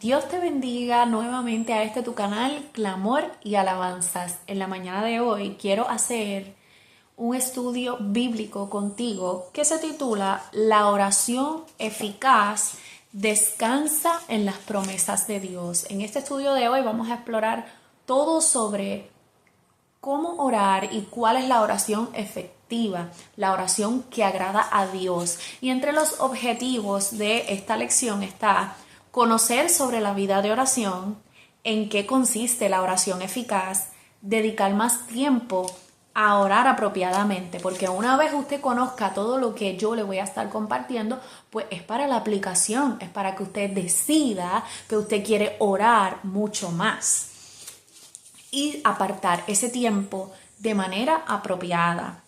Dios te bendiga nuevamente a este tu canal, Clamor y Alabanzas. En la mañana de hoy quiero hacer un estudio bíblico contigo que se titula La oración eficaz descansa en las promesas de Dios. En este estudio de hoy vamos a explorar todo sobre cómo orar y cuál es la oración efectiva, la oración que agrada a Dios. Y entre los objetivos de esta lección está conocer sobre la vida de oración, en qué consiste la oración eficaz, dedicar más tiempo a orar apropiadamente, porque una vez usted conozca todo lo que yo le voy a estar compartiendo, pues es para la aplicación, es para que usted decida que usted quiere orar mucho más y apartar ese tiempo de manera apropiada.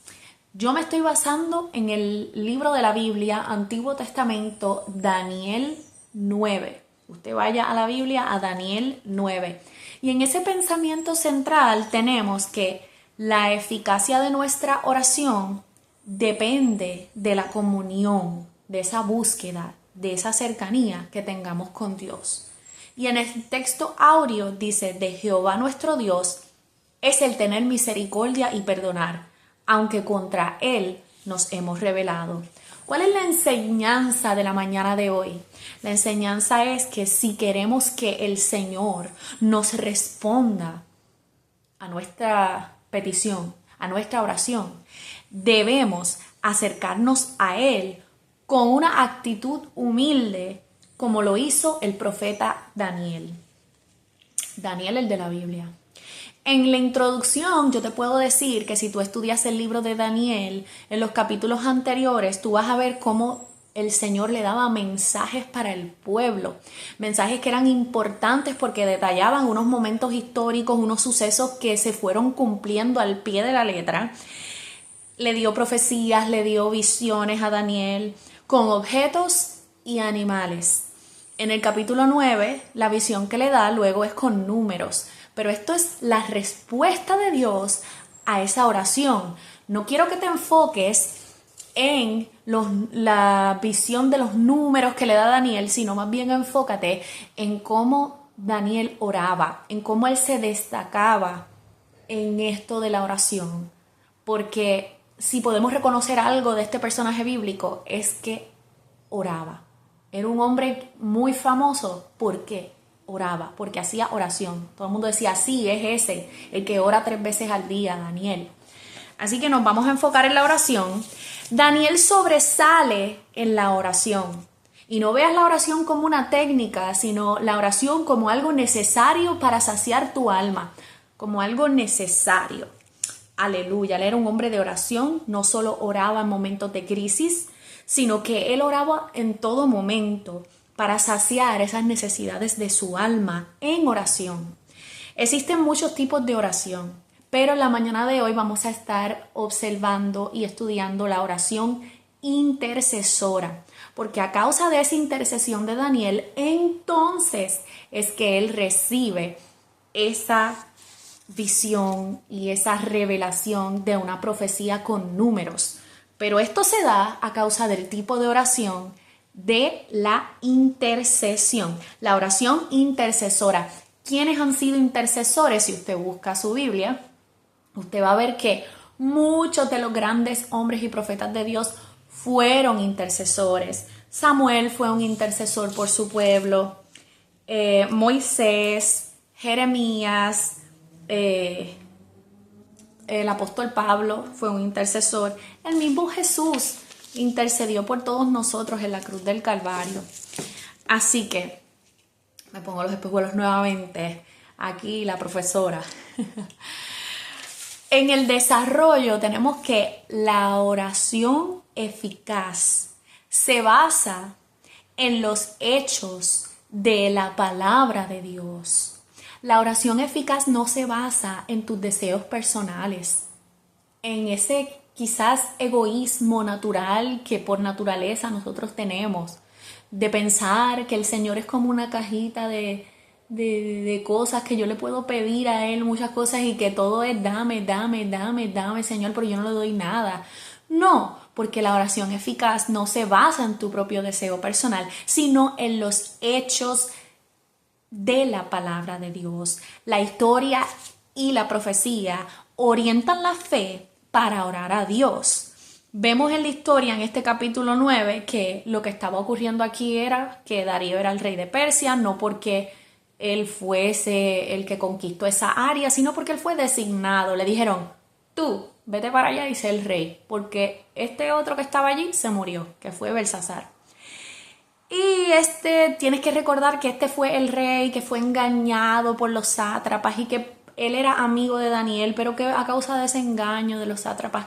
Yo me estoy basando en el libro de la Biblia, Antiguo Testamento, Daniel 9. Usted vaya a la Biblia, a Daniel 9. Y en ese pensamiento central tenemos que la eficacia de nuestra oración depende de la comunión, de esa búsqueda, de esa cercanía que tengamos con Dios. Y en el texto áureo dice, de Jehová nuestro Dios es el tener misericordia y perdonar, aunque contra Él nos hemos rebelado. ¿Cuál es la enseñanza de la mañana de hoy? La enseñanza es que si queremos que el Señor nos responda a nuestra petición, a nuestra oración, debemos acercarnos a Él con una actitud humilde, como lo hizo el profeta Daniel. Daniel, el de la Biblia. En la introducción yo te puedo decir que si tú estudias el libro de Daniel, en los capítulos anteriores, tú vas a ver cómo el Señor le daba mensajes para el pueblo, mensajes que eran importantes porque detallaban unos momentos históricos, unos sucesos que se fueron cumpliendo al pie de la letra. Le dio profecías, le dio visiones a Daniel con objetos y animales. En el capítulo 9, la visión que le da luego es con números, pero esto es la respuesta de Dios a esa oración. No quiero que te enfoques en la visión de los números que le da Daniel, sino más bien enfócate en cómo Daniel oraba, en cómo él se destacaba en esto de la oración. Porque si podemos reconocer algo de este personaje bíblico es que oraba. Era un hombre muy famoso. ¿Por qué? Oraba, porque hacía oración. Todo el mundo decía, sí, es ese, el que ora 3 veces al día, Daniel. Así que nos vamos a enfocar en la oración. Daniel sobresale en la oración. Y no veas la oración como una técnica, sino la oración como algo necesario para saciar tu alma, como algo necesario. Aleluya, él era un hombre de oración, no solo oraba en momentos de crisis, sino que él oraba en todo momento para saciar esas necesidades de su alma en oración. Existen muchos tipos de oración, pero en la mañana de hoy vamos a estar observando y estudiando la oración intercesora, porque a causa de esa intercesión de Daniel, entonces es que él recibe esa visión y esa revelación de una profecía con números. Pero esto se da a causa del tipo de oración de la intercesión, la oración intercesora. ¿Quiénes han sido intercesores? Si usted busca su Biblia, usted va a ver que muchos de los grandes hombres y profetas de Dios fueron intercesores. Samuel fue un intercesor por su pueblo, Moisés, Jeremías, el apóstol Pablo fue un intercesor. El mismo Jesús intercedió por todos nosotros en la cruz del Calvario. Así que me pongo los espejuelos nuevamente. Aquí la profesora. En el desarrollo tenemos que la oración eficaz se basa en los hechos de la palabra de Dios. La oración eficaz no se basa en tus deseos personales, en ese quizás egoísmo natural que por naturaleza nosotros tenemos, de pensar que el Señor es como una cajita de cosas que yo le puedo pedir a Él, muchas cosas, y que todo es dame, dame, dame, dame, Señor, pero yo no le doy nada. No, porque la oración eficaz no se basa en tu propio deseo personal, sino en los hechos de la palabra de Dios. La historia y la profecía orientan la fe para orar a Dios. Vemos en la historia, en este capítulo 9, que lo que estaba ocurriendo aquí era que Darío era el rey de Persia, no porque él fuese el que conquistó esa área, sino porque él fue designado. Le dijeron, tú, vete para allá y sé el rey, porque este otro que estaba allí se murió, que fue Belsasar. Y tienes que recordar que este fue el rey que fue engañado por los sátrapas y que él era amigo de Daniel, pero que a causa de ese engaño de los sátrapas,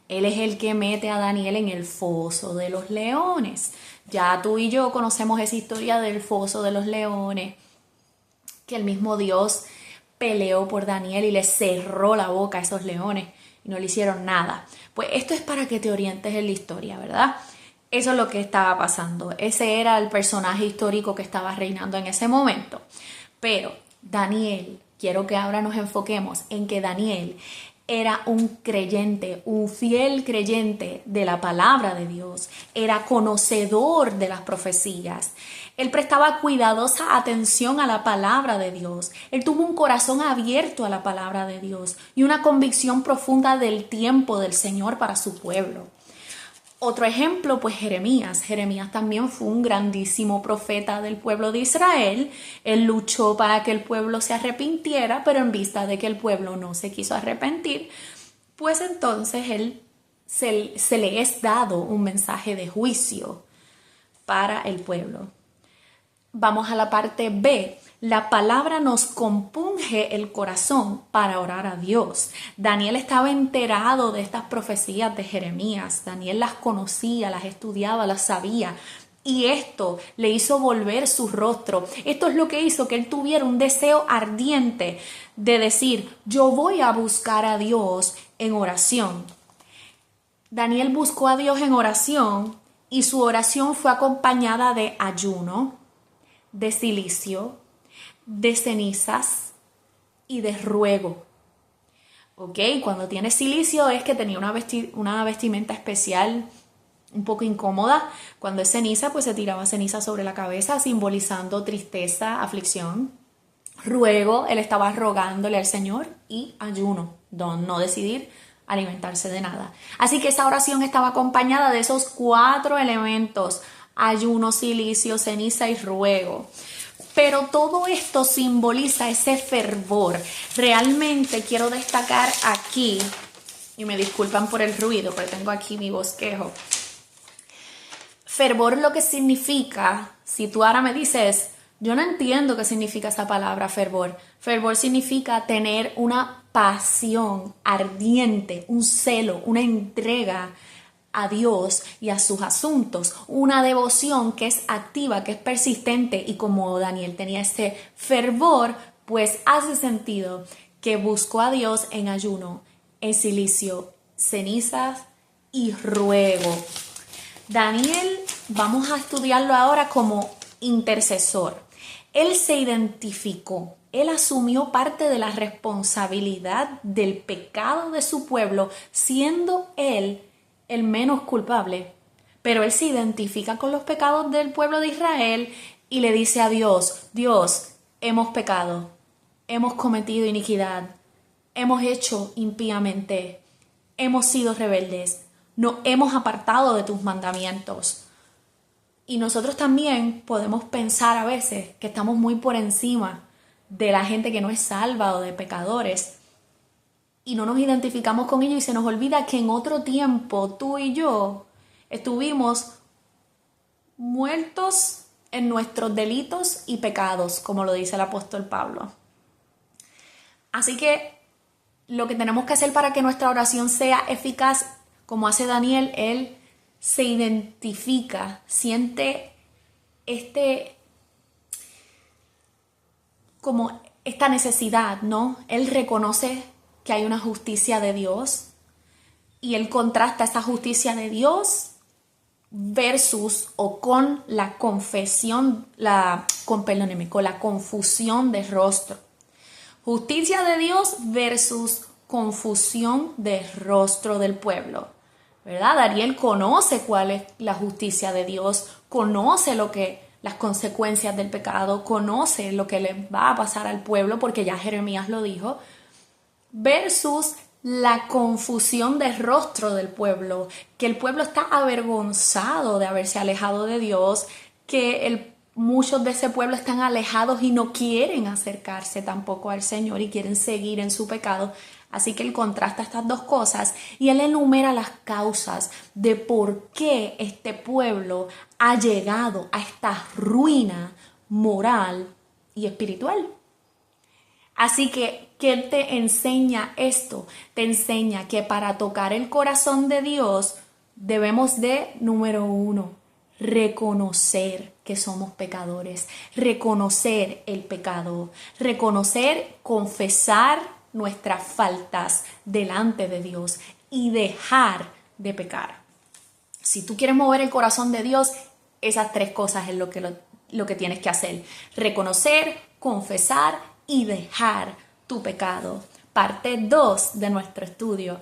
él es el que mete a Daniel en el foso de los leones. Ya tú y yo conocemos esa historia del foso de los leones, que el mismo Dios peleó por Daniel y le cerró la boca a esos leones y no le hicieron nada. Pues esto es para que te orientes en la historia, ¿verdad? Eso es lo que estaba pasando. Ese era el personaje histórico que estaba reinando en ese momento. Pero Daniel, quiero que ahora nos enfoquemos en que Daniel era un creyente, un fiel creyente de la palabra de Dios. Era conocedor de las profecías. Él prestaba cuidadosa atención a la palabra de Dios. Él tuvo un corazón abierto a la palabra de Dios y una convicción profunda del tiempo del Señor para su pueblo. Otro ejemplo, pues Jeremías. Jeremías también fue un grandísimo profeta del pueblo de Israel. Él luchó para que el pueblo se arrepintiera, pero en vista de que el pueblo no se quiso arrepentir, pues entonces se le es dado un mensaje de juicio para el pueblo. Vamos a la parte B. La palabra nos compunge el corazón para orar a Dios. Daniel estaba enterado de estas profecías de Jeremías. Daniel las conocía, las estudiaba, las sabía. Y esto le hizo volver su rostro. Esto es lo que hizo que él tuviera un deseo ardiente de decir, yo voy a buscar a Dios en oración. Daniel buscó a Dios en oración y su oración fue acompañada de ayuno, de cilicio, de cenizas y de ruego. ¿Ok? Cuando tiene cilicio es que tenía una vestimenta especial un poco incómoda. Cuando es ceniza, pues se tiraba ceniza sobre la cabeza, simbolizando tristeza, aflicción. Ruego, él estaba rogándole al Señor, y ayuno, no decidir alimentarse de nada. Así que esa oración estaba acompañada de esos 4 elementos: ayuno, cilicio, ceniza y ruego. Pero todo esto simboliza ese fervor. Realmente quiero destacar aquí, y me disculpan por el ruido, pero tengo aquí mi bosquejo. Fervor, lo que significa, si tú ahora me dices, yo no entiendo qué significa esa palabra fervor. Fervor significa tener una pasión ardiente, un celo, una entrega a Dios y a sus asuntos, una devoción que es activa, que es persistente. Y como Daniel tenía ese fervor, pues hace sentido que buscó a Dios en ayuno, en cilicio, cenizas y ruego. Daniel, vamos a estudiarlo ahora como intercesor. Él se identificó, él asumió parte de la responsabilidad del pecado de su pueblo, siendo él el menos culpable. Pero él se identifica con los pecados del pueblo de Israel y le dice a Dios, Dios, hemos pecado, hemos cometido iniquidad, hemos hecho impíamente, hemos sido rebeldes, nos hemos apartado de tus mandamientos. Y nosotros también podemos pensar a veces que estamos muy por encima de la gente que no es salva o de pecadores, y no nos identificamos con ellos, y se nos olvida que en otro tiempo tú y yo estuvimos muertos en nuestros delitos y pecados, como lo dice el apóstol Pablo. Así que lo que tenemos que hacer para que nuestra oración sea eficaz, como hace Daniel, él se identifica, siente como esta necesidad, ¿no? Él reconoce que hay una justicia de Dios y él contrasta esa justicia de Dios versus o con la confesión, con la confusión de rostro. Justicia de Dios versus confusión de rostro del pueblo, ¿verdad? Daniel conoce cuál es la justicia de Dios, conoce lo que las consecuencias del pecado, conoce lo que le va a pasar al pueblo, porque ya Jeremías lo dijo, versus la confusión de rostro del pueblo, que el pueblo está avergonzado de haberse alejado de Dios, que muchos de ese pueblo están alejados y no quieren acercarse tampoco al Señor y quieren seguir en su pecado. Así que él contrasta estas dos cosas y él enumera las causas de por qué este pueblo ha llegado a esta ruina moral y espiritual. Así que, ¿qué te enseña esto? Te enseña que para tocar el corazón de Dios debemos de, número 1, reconocer que somos pecadores, reconocer el pecado, reconocer, confesar nuestras faltas delante de Dios y dejar de pecar. Si tú quieres mover el corazón de Dios, esas 3 cosas es lo que tienes que hacer: reconocer, confesar y dejar tu pecado. Parte 2 de nuestro estudio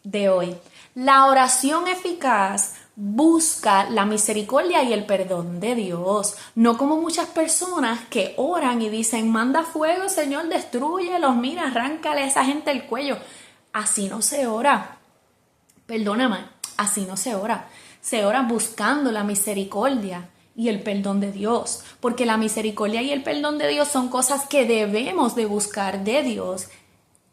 de hoy. La oración eficaz busca la misericordia y el perdón de Dios, no como muchas personas que oran y dicen: manda fuego, Señor, destrúyelos, mira, arráncale a esa gente el cuello. Así no se ora. Perdóname, así no se ora. Se ora buscando la misericordia y el perdón de Dios, porque la misericordia y el perdón de Dios son cosas que debemos de buscar de Dios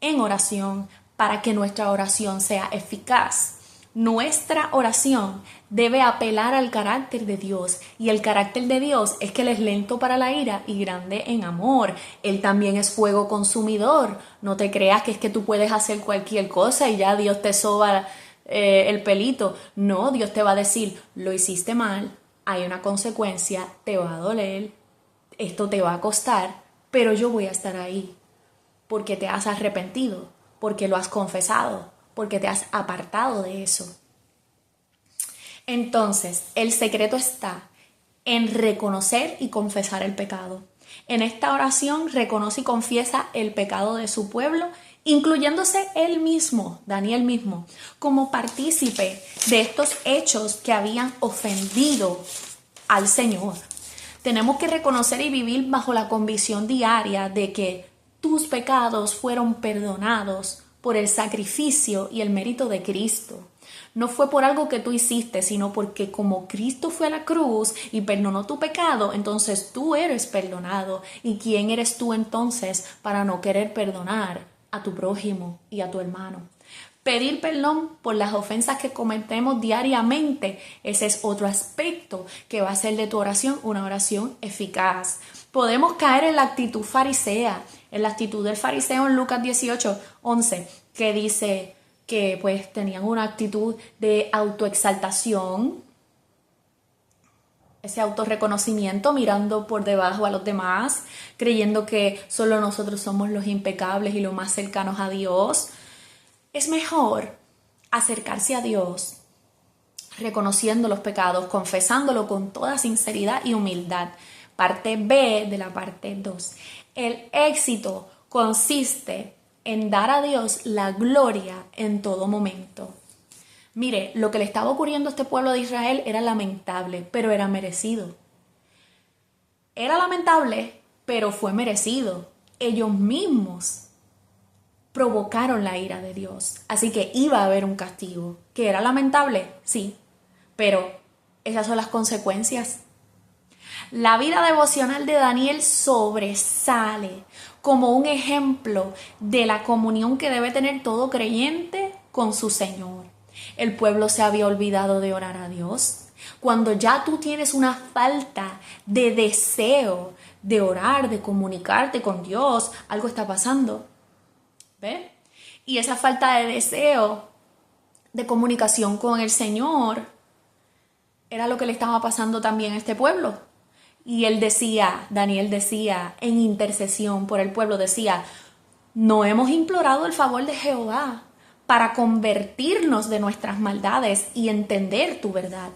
en oración para que nuestra oración sea eficaz. Nuestra oración debe apelar al carácter de Dios, y el carácter de Dios es que Él es lento para la ira y grande en amor. Él también es fuego consumidor. No te creas que es que tú puedes hacer cualquier cosa y ya Dios te soba el pelito. No, Dios te va a decir: lo hiciste mal, hay una consecuencia, te va a doler, esto te va a costar, pero yo voy a estar ahí porque te has arrepentido, porque lo has confesado, porque te has apartado de eso. Entonces, el secreto está en reconocer y confesar el pecado. En esta oración reconoce y confiesa el pecado de su pueblo, incluyéndose él mismo, Daniel mismo, como partícipe de estos hechos que habían ofendido al Señor. Tenemos que reconocer y vivir bajo la convicción diaria de que tus pecados fueron perdonados por el sacrificio y el mérito de Cristo. No fue por algo que tú hiciste, sino porque como Cristo fue a la cruz y perdonó tu pecado, entonces tú eres perdonado. ¿Y quién eres tú entonces para no querer perdonar a tu prójimo y a tu hermano? Pedir perdón por las ofensas que cometemos diariamente, ese es otro aspecto que va a hacer de tu oración una oración eficaz. Podemos caer en la actitud farisea, en la actitud del fariseo en Lucas 18:11, que dice que pues tenían una actitud de autoexaltación, ese autorreconocimiento, mirando por debajo a los demás, creyendo que solo nosotros somos los impecables y los más cercanos a Dios. Es mejor acercarse a Dios reconociendo los pecados, confesándolo con toda sinceridad y humildad. Parte B de la parte 2. El éxito consiste en dar a Dios la gloria en todo momento. Mire, lo que le estaba ocurriendo a este pueblo de Israel era lamentable, pero era merecido. Era lamentable, pero fue merecido. Ellos mismos provocaron la ira de Dios. Así que iba a haber un castigo. ¿Que era lamentable? Sí, pero esas son las consecuencias. La vida devocional de Daniel sobresale como un ejemplo de la comunión que debe tener todo creyente con su Señor. El pueblo se había olvidado de orar a Dios. Cuando ya tú tienes una falta de deseo de orar, de comunicarte con Dios, algo está pasando. ¿Ve? Y esa falta de deseo de comunicación con el Señor era lo que le estaba pasando también a este pueblo. Y Daniel decía en intercesión por el pueblo, decía: no hemos implorado el favor de Jehová para convertirnos de nuestras maldades y entender tu verdad.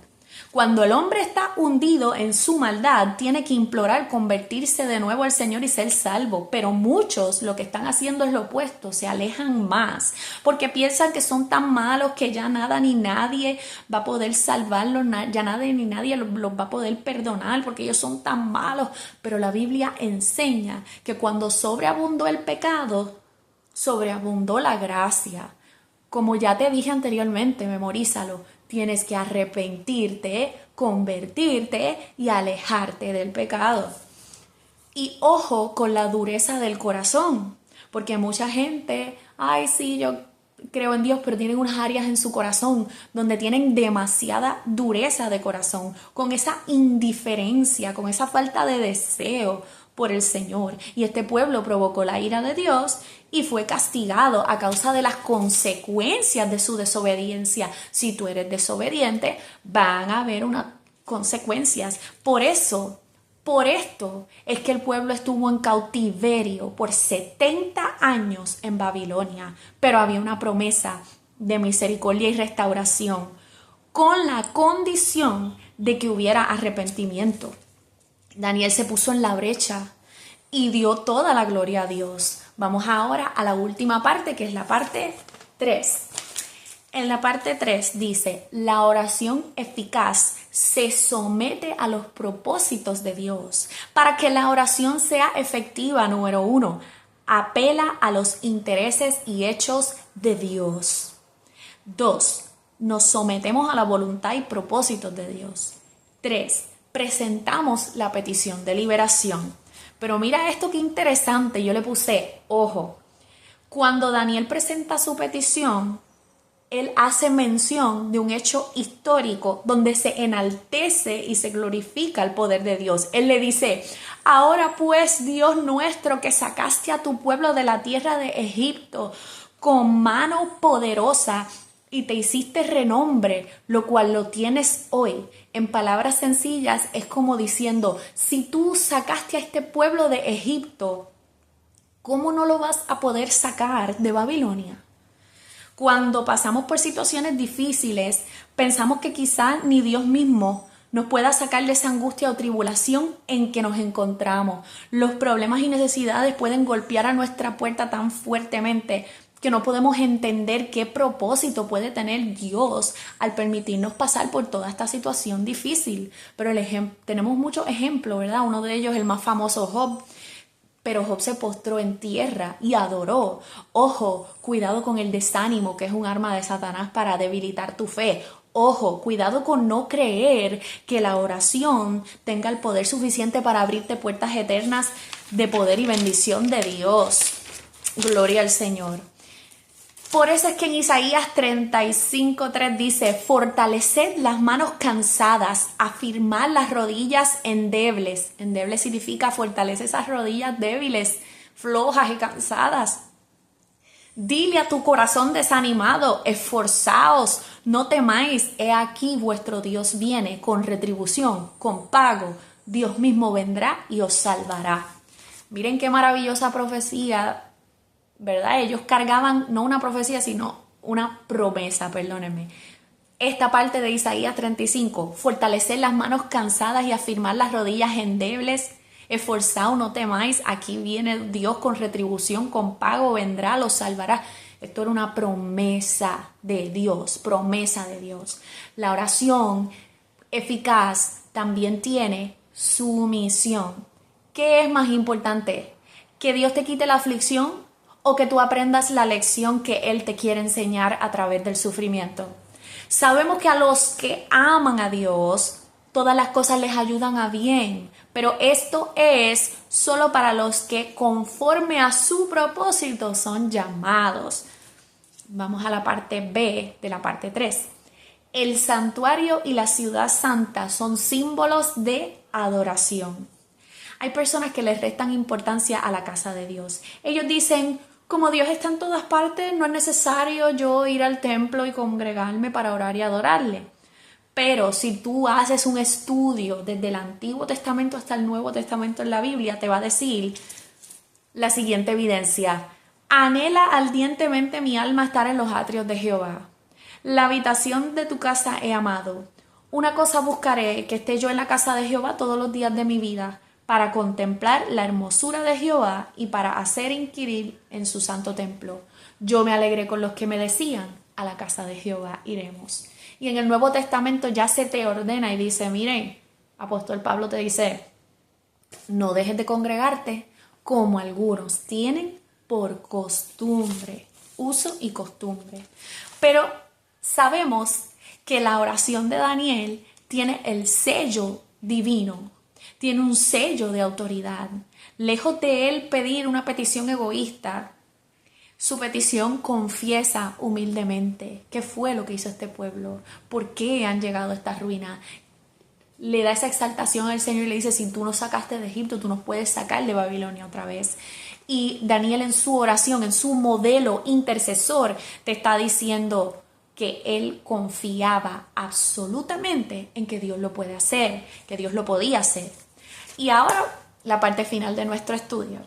Cuando el hombre está hundido en su maldad, tiene que implorar convertirse de nuevo al Señor y ser salvo. Pero muchos lo que están haciendo es lo opuesto, se alejan más, porque piensan que son tan malos que ya nada ni nadie va a poder salvarlos, ya nadie ni nadie los va a poder perdonar, porque ellos son tan malos. Pero la Biblia enseña que cuando sobreabundó el pecado, sobreabundó la gracia. Como ya te dije anteriormente, memorízalo, tienes que arrepentirte, convertirte y alejarte del pecado. Y ojo con la dureza del corazón, porque mucha gente, ay sí, yo creo en Dios, pero tienen unas áreas en su corazón donde tienen demasiada dureza de corazón, con esa indiferencia, con esa falta de deseo por el Señor. Y este pueblo provocó la ira de Dios y fue castigado a causa de las consecuencias de su desobediencia. Si tú eres desobediente, van a haber unas consecuencias. Por esto es que el pueblo estuvo en cautiverio por 70 años en Babilonia, pero había una promesa de misericordia y restauración, con la condición de que hubiera arrepentimiento. Daniel se puso en la brecha y dio toda la gloria a Dios. Vamos ahora a la última parte, que es la parte 3. En la parte 3 dice, la oración eficaz se somete a los propósitos de Dios. Para que la oración sea efectiva, número 1, apela a los intereses y hechos de Dios. 2, nos sometemos a la voluntad y propósitos de Dios. 3, presentamos la petición de liberación. Pero mira esto qué interesante, yo le puse, ojo, cuando Daniel presenta su petición, él hace mención de un hecho histórico donde se enaltece y se glorifica el poder de Dios. Él le dice, ahora pues Dios nuestro que sacaste a tu pueblo de la tierra de Egipto con mano poderosa y te hiciste renombre, lo cual lo tienes hoy. En palabras sencillas es como diciendo, si tú sacaste a este pueblo de Egipto, ¿cómo no lo vas a poder sacar de Babilonia? Cuando pasamos por situaciones difíciles, pensamos que quizá ni Dios mismo nos pueda sacar de esa angustia o tribulación en que nos encontramos. Los problemas y necesidades pueden golpear a nuestra puerta tan fuertemente que no podemos entender qué propósito puede tener Dios al permitirnos pasar por toda esta situación difícil. Pero tenemos muchos ejemplos, ¿verdad? Uno de ellos, el más famoso, Job. Pero Job se postró en tierra y adoró. Ojo, cuidado con el desánimo, que es un arma de Satanás para debilitar tu fe. Ojo, cuidado con no creer que la oración tenga el poder suficiente para abrirte puertas eternas de poder y bendición de Dios. Gloria al Señor. Por eso es que en Isaías 35:3 dice, fortaleced las manos cansadas, afirmad las rodillas endebles. Endebles significa fortalece esas rodillas débiles, flojas y cansadas. Dile a tu corazón desanimado, esforzaos, no temáis, he aquí vuestro Dios viene con retribución, con pago. Dios mismo vendrá y os salvará. Miren qué maravillosa profecía, ¿verdad? Ellos cargaban no una profecía, sino una promesa, perdónenme. Esta parte de Isaías 35, fortalecer las manos cansadas y afirmar las rodillas endebles, esforzaos, no temáis, aquí viene Dios con retribución, con pago, vendrá, los salvará. Esto era una promesa de Dios, promesa de Dios. La oración eficaz también tiene sumisión. ¿Qué es más importante? ¿Que Dios te quite la aflicción o que tú aprendas la lección que Él te quiere enseñar a través del sufrimiento? Sabemos que a los que aman a Dios, todas las cosas les ayudan a bien, pero esto es solo para los que conforme a su propósito son llamados. Vamos a la parte B de la parte 3. El santuario y la ciudad santa son símbolos de adoración. Hay personas que les restan importancia a la casa de Dios. Ellos dicen, como Dios está en todas partes, no es necesario yo ir al templo y congregarme para orar y adorarle. Pero si tú haces un estudio desde el Antiguo Testamento hasta el Nuevo Testamento en la Biblia, te va a decir la siguiente evidencia. Anhela ardientemente mi alma estar en los atrios de Jehová. La habitación de tu casa he amado. Una cosa buscaré, que esté yo en la casa de Jehová todos los días de mi vida, para contemplar la hermosura de Jehová y para hacer inquirir en su santo templo. Yo me alegré con los que me decían, a la casa de Jehová iremos. Y en el Nuevo Testamento ya se te ordena y dice, miren, apóstol Pablo te dice, no dejes de congregarte como algunos tienen por costumbre, uso y costumbre. Pero sabemos que la oración de Daniel tiene el sello divino, tiene un sello de autoridad. Lejos de él pedir una petición egoísta, su petición confiesa humildemente qué fue lo que hizo este pueblo, por qué han llegado a esta ruina. Le da esa exaltación al Señor y le dice, si tú nos sacaste de Egipto, tú nos puedes sacar de Babilonia otra vez. Y Daniel en su oración, en su modelo intercesor, te está diciendo que él confiaba absolutamente en que Dios lo puede hacer, que Dios lo podía hacer. Y ahora la parte final de nuestro estudio,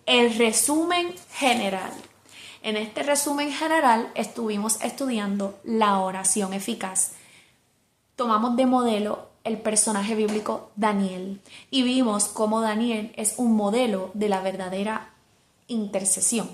el resumen general. En este resumen general estuvimos estudiando la oración eficaz. Tomamos de modelo el personaje bíblico Daniel y vimos cómo Daniel es un modelo de la verdadera intercesión.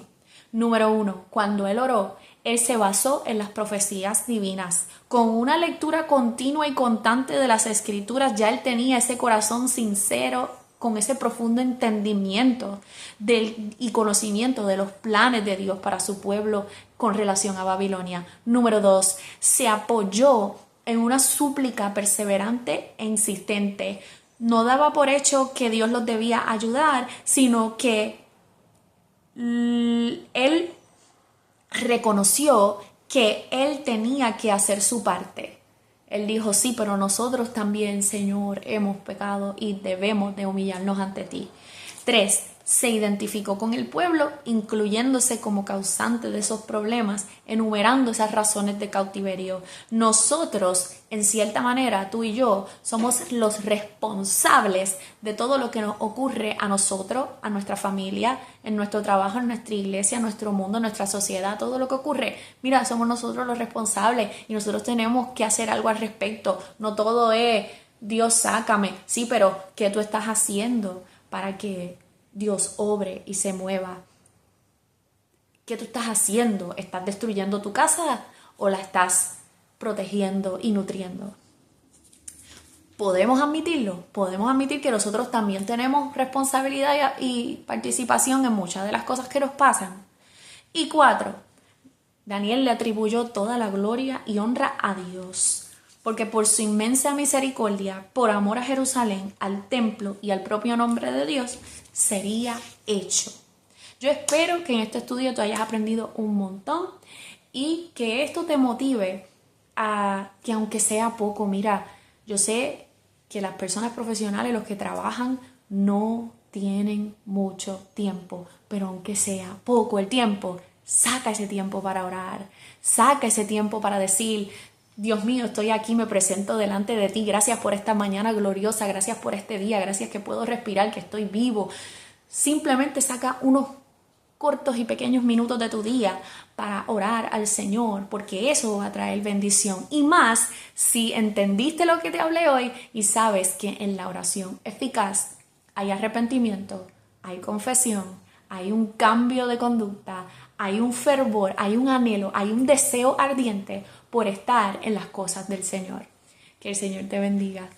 Número 1, cuando él oró, él se basó en las profecías divinas. Con una lectura continua y constante de las escrituras, ya él tenía ese corazón sincero, con ese profundo entendimiento y conocimiento de los planes de Dios para su pueblo con relación a Babilonia. Número 2, se apoyó en una súplica perseverante e insistente. No daba por hecho que Dios los debía ayudar, sino que él reconoció que él tenía que hacer su parte. Él dijo, sí, pero nosotros también, Señor, hemos pecado y debemos de humillarnos ante ti. 3, se identificó con el pueblo, incluyéndose como causante de esos problemas, enumerando esas razones de cautiverio. Nosotros, en cierta manera, tú y yo, somos los responsables de todo lo que nos ocurre a nosotros, a nuestra familia, en nuestro trabajo, en nuestra iglesia, en nuestro mundo, en nuestra sociedad, todo lo que ocurre. Mira, somos nosotros los responsables y nosotros tenemos que hacer algo al respecto. No todo es, Dios, sácame. Sí, pero ¿qué tú estás haciendo para que Dios obre y se mueva? ¿Qué tú estás haciendo? ¿Estás destruyendo tu casa o la estás protegiendo y nutriendo? Podemos admitirlo, podemos admitir que nosotros también tenemos responsabilidad y participación en muchas de las cosas que nos pasan. Y 4, Daniel le atribuyó toda la gloria y honra a Dios, porque por su inmensa misericordia, por amor a Jerusalén, al templo y al propio nombre de Dios, sería hecho. Yo espero que en este estudio tú hayas aprendido un montón y que esto te motive a que aunque sea poco, mira, yo sé que las personas profesionales, los que trabajan, no tienen mucho tiempo, pero aunque sea poco el tiempo, saca ese tiempo para orar, saca ese tiempo para decir, Dios mío, estoy aquí, me presento delante de ti, gracias por esta mañana gloriosa, gracias por este día, gracias que puedo respirar, que estoy vivo. Simplemente saca unos cortos y pequeños minutos de tu día para orar al Señor, porque eso va a traer bendición. Y más si entendiste lo que te hablé hoy y sabes que en la oración eficaz hay arrepentimiento, hay confesión, hay un cambio de conducta, hay un fervor, hay un anhelo, hay un deseo ardiente por estar en las cosas del Señor. Que el Señor te bendiga.